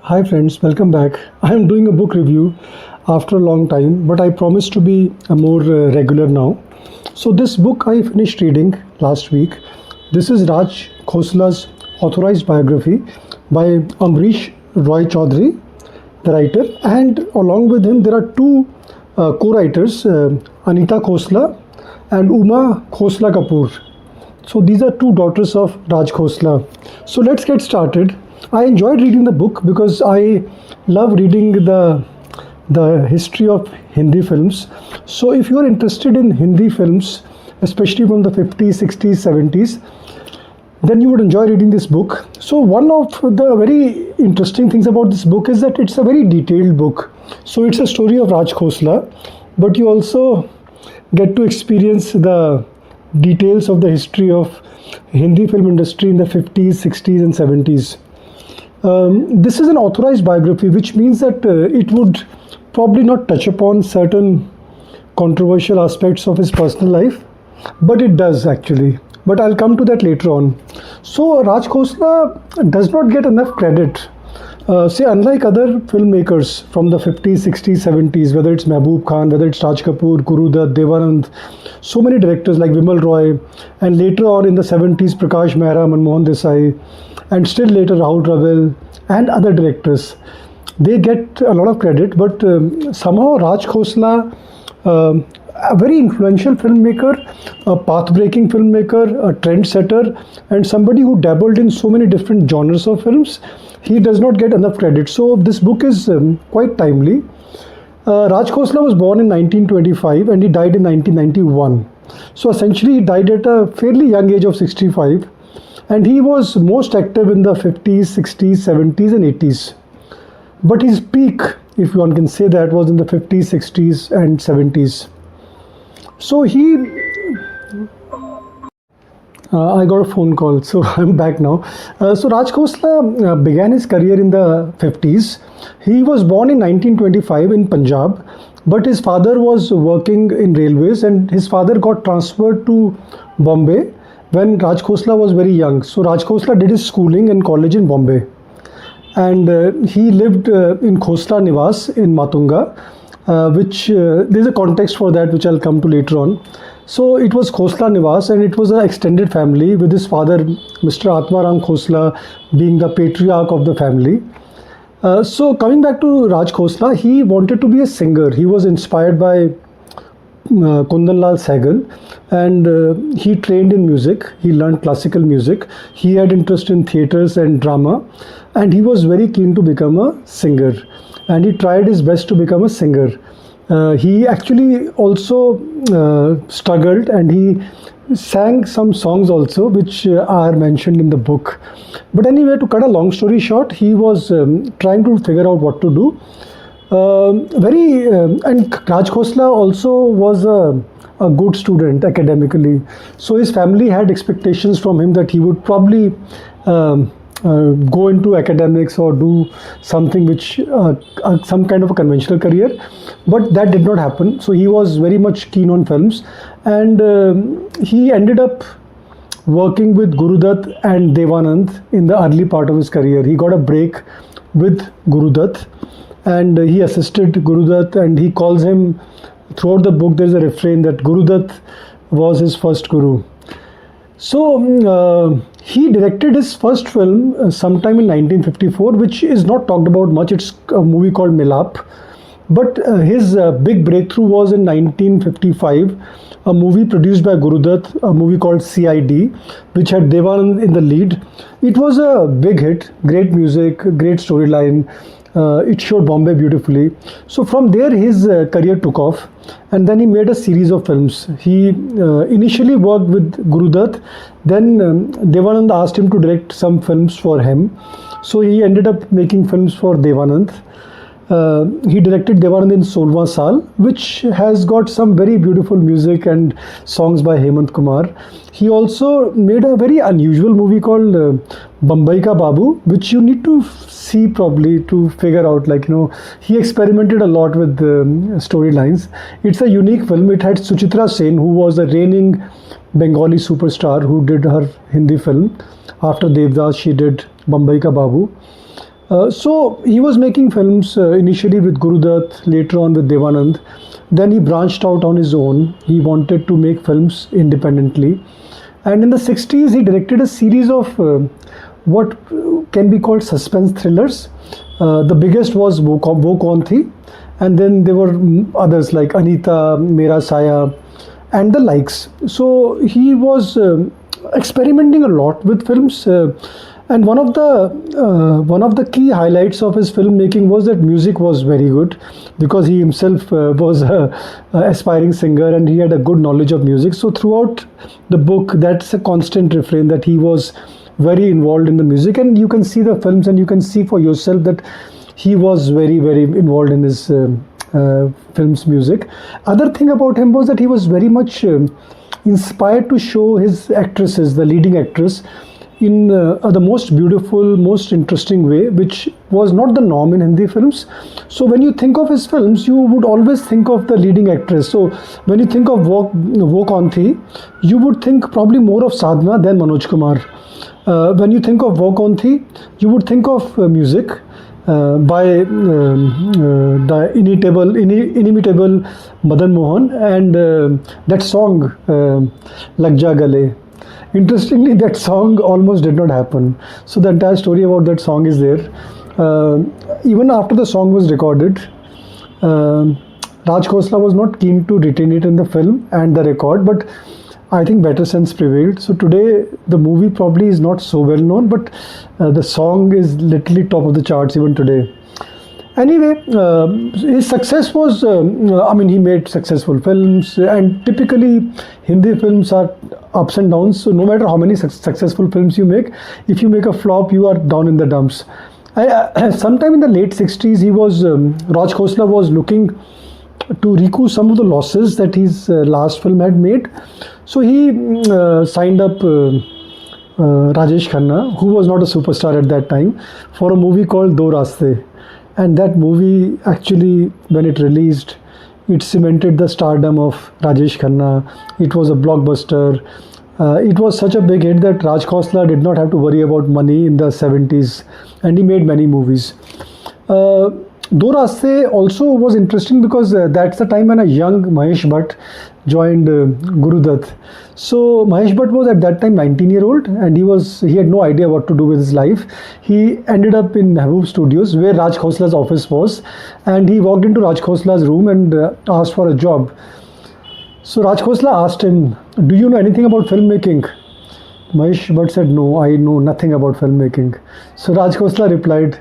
Hi friends, welcome back. I am doing a book review after a long time, but I promise to be more regular now. So this book I finished reading last week. This is Raj Khosla's Authorized Biography by Amborish Roy Chaudhary, the writer, and along with him there are two co-writers, Anita Khosla and Uma Khosla Kapur. So these are two daughters of Raj Khosla. So let's get started. I enjoyed reading the book because I love reading the history of Hindi films. So if you are interested in Hindi films, especially from the 50s, 60s, 70s, then you would enjoy reading this book. So one of the very interesting things about this book is that it's a very detailed book. So it's a story of Raj Khosla, but you also get to experience the details of the history of Hindi film industry in the 50s, 60s and 70s. This is an authorized biography, which means that it would probably not touch upon certain controversial aspects of his personal life, but it does actually. But I'll come to that later on. So Raj Khosla does not get enough credit. Say, unlike other filmmakers from the 50s, 60s, 70s, whether it's Mehboob Khan, whether it's Raj Kapur, Guru Dutt, Devanand, so many directors like Vimal Roy, and later on in the 70s, Prakash Mehra, Manmohan Desai, and still later Rahul Ravel and other directors. They get a lot of credit, but somehow Raj Khosla, a very influential filmmaker, a path-breaking filmmaker, a trendsetter, and somebody who dabbled in so many different genres of films, he does not get enough credit. So this book is quite timely. Raj Khosla was born in 1925 and he died in 1991. So essentially he died at a fairly young age of 65, and he was most active in the 50s, 60s, 70s and 80s. But his peak, if one can say that, was in the 50s, 60s and 70s. So I got a phone call, so I'm back now. So Raj Khosla began his career in the 50s. He was born in 1925 in Punjab, but his father was working in railways and his father got transferred to Bombay when Raj Khosla was very young. So Raj Khosla did his schooling and college in Bombay. And he lived in Khosla Niwas in Matunga, which there's a context for that which I'll come to later on. So it was Khosla Niwas and it was an extended family with his father, Mr. Atmaram Khosla, being the patriarch of the family. So coming back to Raj Khosla, he wanted to be a singer. He was inspired by Kundan Lal Sehgal, and he trained in music. He learned classical music. He had interest in theatres and drama, and he was very keen to become a singer. And he tried his best to become a singer. He actually also struggled, and he sang some songs also, which are mentioned in the book. But anyway, to cut a long story short, he was trying to figure out what to do. And Raj Khosla also was a good student academically. So his family had expectations from him that he would probably go into academics or do something which some kind of a conventional career, but that did not happen. So he was very much keen on films, and he ended up working with Guru Dutt and Devanand in the early part of his career. He got a break with Guru Dutt, and he assisted Guru Dutt, and he calls him, throughout the book there's a refrain that Guru Dutt was his first guru. So he directed his first film sometime in 1954, which is not talked about much. It's a movie called Milap. But his big breakthrough was in 1955, a movie produced by Guru Dutt, a movie called CID, which had Devanand in the lead. It was a big hit, great music, great storyline. It showed Bombay beautifully. So from there his career took off, and then he made a series of films. He initially worked with Guru Dutt, then Devanand asked him to direct some films for him. So he ended up making films for Devanand. He directed Devanand in Solwa Saal, which has got some very beautiful music and songs by Hemant Kumar. He also made a very unusual movie called Bambai Ka Babu, which you need to see probably to figure out, like, he experimented a lot with storylines. It's a unique film. It had Suchitra Sen, who was a reigning Bengali superstar who did her Hindi film. After Devdas, she did Bambai Ka Babu. So he was making films initially with Guru Dutt, later on with Devanand. Then he branched out on his own. He wanted to make films independently. And in the 60s, he directed a series of what can be called suspense thrillers. The biggest was Wo Kaun Thi, and then there were others like Anita, Mera Saya, and the likes. So he was experimenting a lot with films. And one of the key highlights of his filmmaking was that music was very good, because he himself was a aspiring singer and he had a good knowledge of music. So throughout the book, that's a constant refrain that he was very involved in the music, and you can see the films and you can see for yourself that he was very involved in his film's music. Other thing about him was that he was very much inspired to show his actresses, the leading actress, in the most beautiful, most interesting way, which was not the norm in Hindi films. So when you think of his films, you would always think of the leading actress. So when you think of Wo Kaun Thi, you would think probably more of Sadhna than Manoj Kumar. When you think of Wo Kaun Thi, you would think of music by the inimitable Madan Mohan, and that song Lag Ja Gale. Interestingly, that song almost did not happen. So the entire story about that song is there. Even after the song was recorded, Raj Khosla was not keen to retain it in the film and the record, but I think better sense prevailed. So today the movie probably is not so well known, but the song is literally top of the charts even today. Anyway, his success was, he made successful films, and typically Hindi films are ups and downs. So no matter how many successful films you make, if you make a flop, you are down in the dumps. Sometime in the late 60s, Raj Khosla was looking to recoup some of the losses that his last film had made. So he signed up Rajesh Khanna, who was not a superstar at that time, for a movie called Do Raste. And that movie, actually, when it released, it cemented the stardom of Rajesh Khanna. It was a blockbuster. It was such a big hit that Raj Khosla did not have to worry about money in the 70s, and he made many movies. Do Raste also was interesting because that's the time when a young Mahesh Bhatt joined Guru Dutt. So Mahesh Bhatt was at that time 19-year-old, and he had no idea what to do with his life. He ended up in Mehboob Studios, where Raj Khosla's office was, and he walked into Raj Khosla's room and asked for a job. So Raj Khosla asked him, "Do you know anything about filmmaking?" Mahesh Bhatt said, "No, I know nothing about filmmaking." So Raj Khosla replied,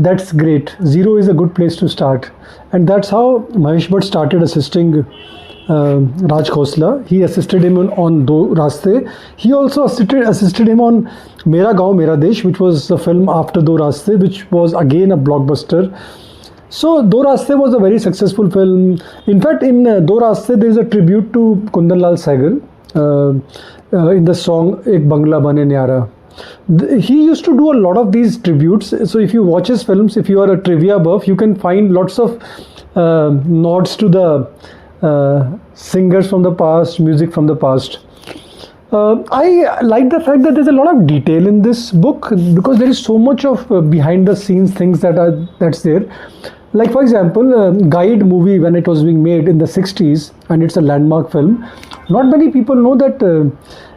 "That's great. Zero is a good place to start." And that's how Mahesh Bhatt started assisting Raj Khosla. He assisted him on Do Raste. He also assisted him on Mera Gaon Mera Desh, which was the film after Do Raste, which was again a blockbuster. So Do Raste was a very successful film. In fact, in Do Raste, there is a tribute to Kundan Lal Sehgal in the song Ek Bangla Bane Nyara. He used to do a lot of these tributes. So if you watch his films, if you are a trivia buff, you can find lots of nods to the singers from the past, music from the past. I like the fact that there's a lot of detail in this book, because there is so much of behind the scenes things that's there. Like, for example, Guide movie, when it was being made in the 60s, and it's a landmark film, not many people know that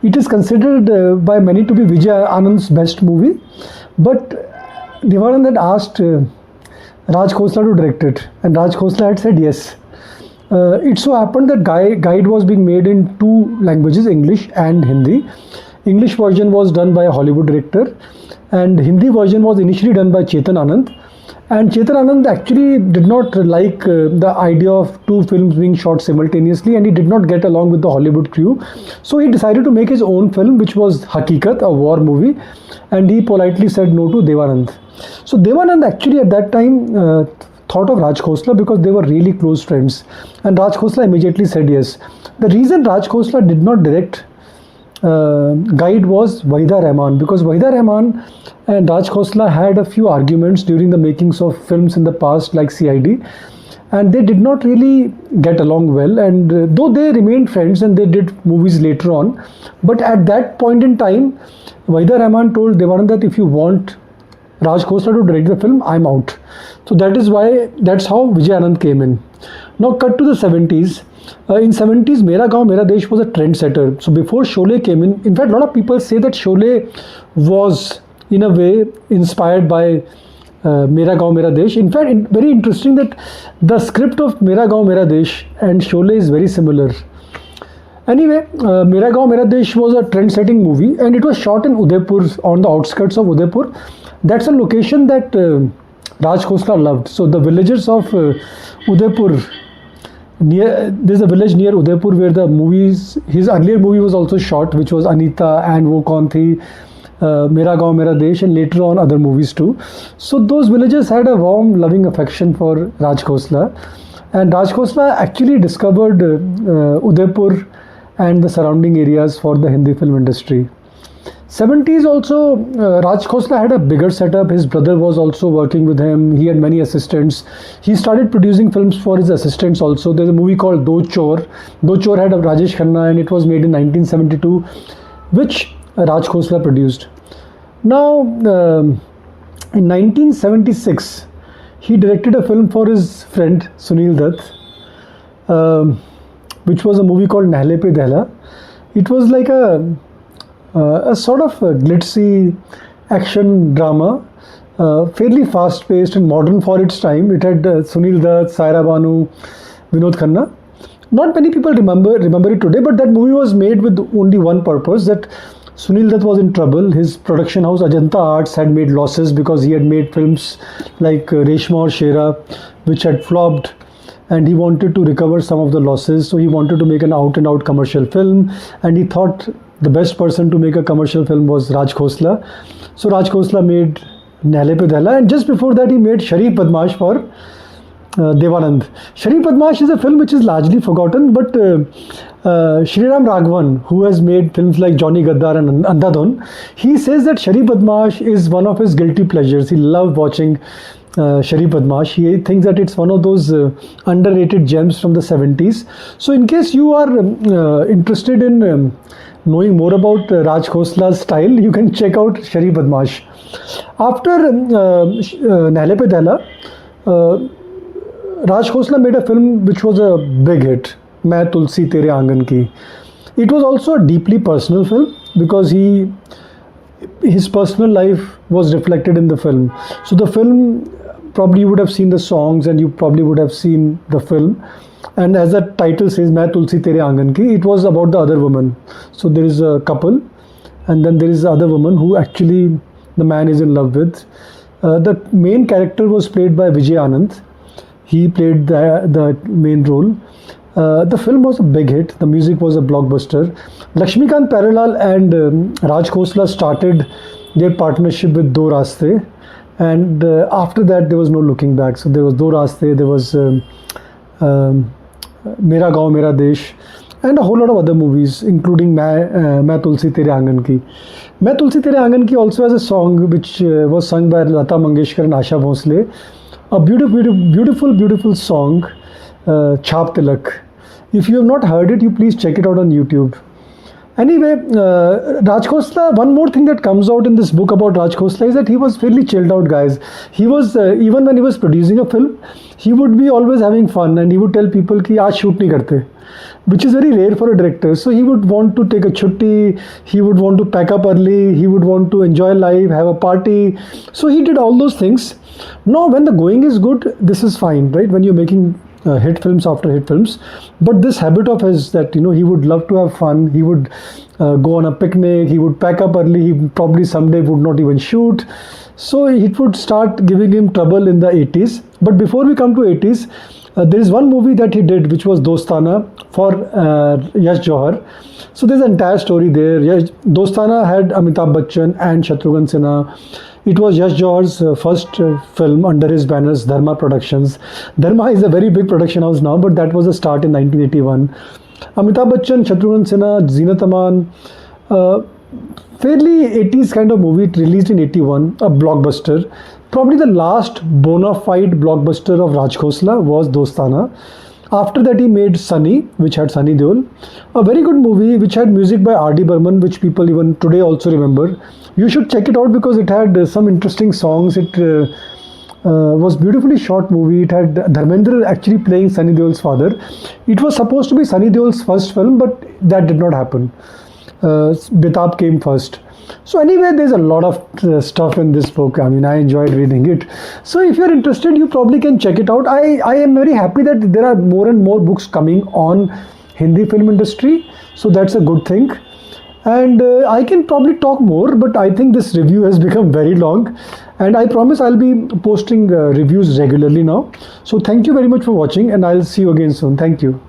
it is considered by many to be Vijay Anand's best movie, but Devanand had asked Raj Khosla to direct it, and Raj Khosla had said yes. It so happened that Guide was being made in two languages, English and Hindi. English version was done by a Hollywood director, and Hindi version was initially done by Chetan Anand. And Chetan Anand actually did not like the idea of two films being shot simultaneously, and he did not get along with the Hollywood crew. So he decided to make his own film, which was Hakikat, a war movie, and he politely said no to Devanand. So Devanand actually at that time thought of Raj Khosla, because they were really close friends, and Raj Khosla immediately said yes. The reason Raj Khosla did not direct Guide was Wahida Rahman, because Wahida Rahman and Raj Khosla had a few arguments during the makings of films in the past, like CID, and they did not really get along well. And though they remained friends and they did movies later on, but at that point in time, Wahida Rahman told Devanand that if you want Raj Khosla to direct the film, I'm out. So that's how Vijay Anand came in. Now cut to the 70s. In 70s, Mera Gaon Mera Desh was a trendsetter. So before Sholay came in fact, a lot of people say that Sholay was in a way inspired by Mera Gaon Mera Desh. In fact, very interesting that the script of Mera Gaon Mera Desh and Sholay is very similar. Anyway, Mera Gaon Mera Desh was a trend-setting movie, and it was shot in Udaipur, on the outskirts of Udaipur. That's a location that Raj Khosla loved. So the villagers of Udaipur, there's a village near Udaipur where his earlier movie was also shot, which was Anita and Wo Kaun Thi, Mera Gaon Mera Desh, and later on other movies too. So those villagers had a warm, loving affection for Raj Khosla, and Raj Khosla actually discovered Udaipur and the surrounding areas for the Hindi film industry. 70s also, Raj Khosla had a bigger setup. His brother was also working with him. He had many assistants. He started producing films for his assistants also. There's a movie called Do Chor. Do Chor had a Rajesh Khanna, and it was made in 1972, which Raj Khosla produced. Now, in 1976, he directed a film for his friend Sunil Dutt, which was a movie called Nahle Pe Dehla. It was like a sort of a glitzy action drama, fairly fast-paced and modern for its time. It had Sunil Dutt, Saira Banu, Vinod Khanna. Not many people remember it today, but that movie was made with only one purpose, that Sunil Dutt was in trouble. His production house Ajanta Arts had made losses because he had made films like Reshma or Shera, which had flopped, and he wanted to recover some of the losses. So he wanted to make an out-and-out commercial film, and he thought the best person to make a commercial film was Raj Khosla. So Raj Khosla made Nahle Pe Dehla, and just before that he made Sharif Badmash for Devanand. Sharif Badmash is a film which is largely forgotten, but Shriram Raghavan, who has made films like Johnny Gaddar and Andhadhun, he says that Sharif Badmash is one of his guilty pleasures. He loved watching Sharif Badmash. He thinks that it's one of those underrated gems from the 70s. So in case you are interested in knowing more about Raj Khosla's style, you can check out Sharif Badmash. After Nahle Pe Dehla, Raj Khosla made a film which was a big hit, Main Tulsi Tere Aangan Ki. It was also a deeply personal film because his personal life was reflected in the film. So the film, probably you would have seen the songs and you probably would have seen the film. And as the title says, Main Tulsi Tere Aangan Ki, it was about the other woman. So there is a couple, and then there is the other woman who actually the man is in love with. The main character was played by Vijay Anand. He played the main role. The film was a big hit. The music was a blockbuster. Lakshmikant Pyarelal and Raj Khosla started their partnership with Do Raaste, and after that there was no looking back. So there was Do Raaste, there was Mera Gaon Mera Desh, and a whole lot of other movies, including Main Tulsi Tere Aangan Ki. Main Tulsi Tere Aangan Ki also has a song which was sung by Lata Mangeshkar and Asha Bhosle. A beautiful song, Chhap Tilak. If you have not heard it, you please check it out on YouTube. Anyway, Raj Khosla, one more thing that comes out in this book about Raj Khosla is that he was fairly chilled out, guys. He was, even when he was producing a film, he would be always having fun, and he would tell people ki aaj shoot nahi karte, which is very rare for a director. So he would want to take a chutti, he would want to pack up early, he would want to enjoy life, have a party. So he did all those things. Now, when the going is good, this is fine, right? When you're making hit films after hit films, but this habit of his that he would love to have fun, he would go on a picnic, he would pack up early, he probably someday would not even shoot, so it would start giving him trouble in the 80s. But before we come to 80s, there is one movie that he did which was Dostana for Yash Johar. So there's an entire story there. Dostana had Amitabh Bachchan and Shatrughan Sinha. It was Yash Johar's first film under his banners, Dharma Productions. Dharma is a very big production house now, but that was a start in 1981. Amitabh Bachchan, Shatrughan Sinha, Zeenat Aman, fairly 80s kind of movie, released in 81, a blockbuster. Probably the last bona fide blockbuster of Raj Khosla was Dostana. After that he made Sunny, which had Sunny Deol, a very good movie which had music by R.D. Burman, which people even today also remember. You should check it out because it had some interesting songs. It was beautifully shot movie. It had Dharmendra actually playing Sunny Deol's father. It was supposed to be Sunny Deol's first film, but that did not happen. Betab came first. So anyway, there's a lot of stuff in this book. I mean, I enjoyed reading it. So if you're interested, you probably can check it out. I am very happy that there are more and more books coming on Hindi film industry. So that's a good thing. And I can probably talk more, but I think this review has become very long. And I promise I'll be posting reviews regularly now. So thank you very much for watching, and I'll see you again soon. Thank you.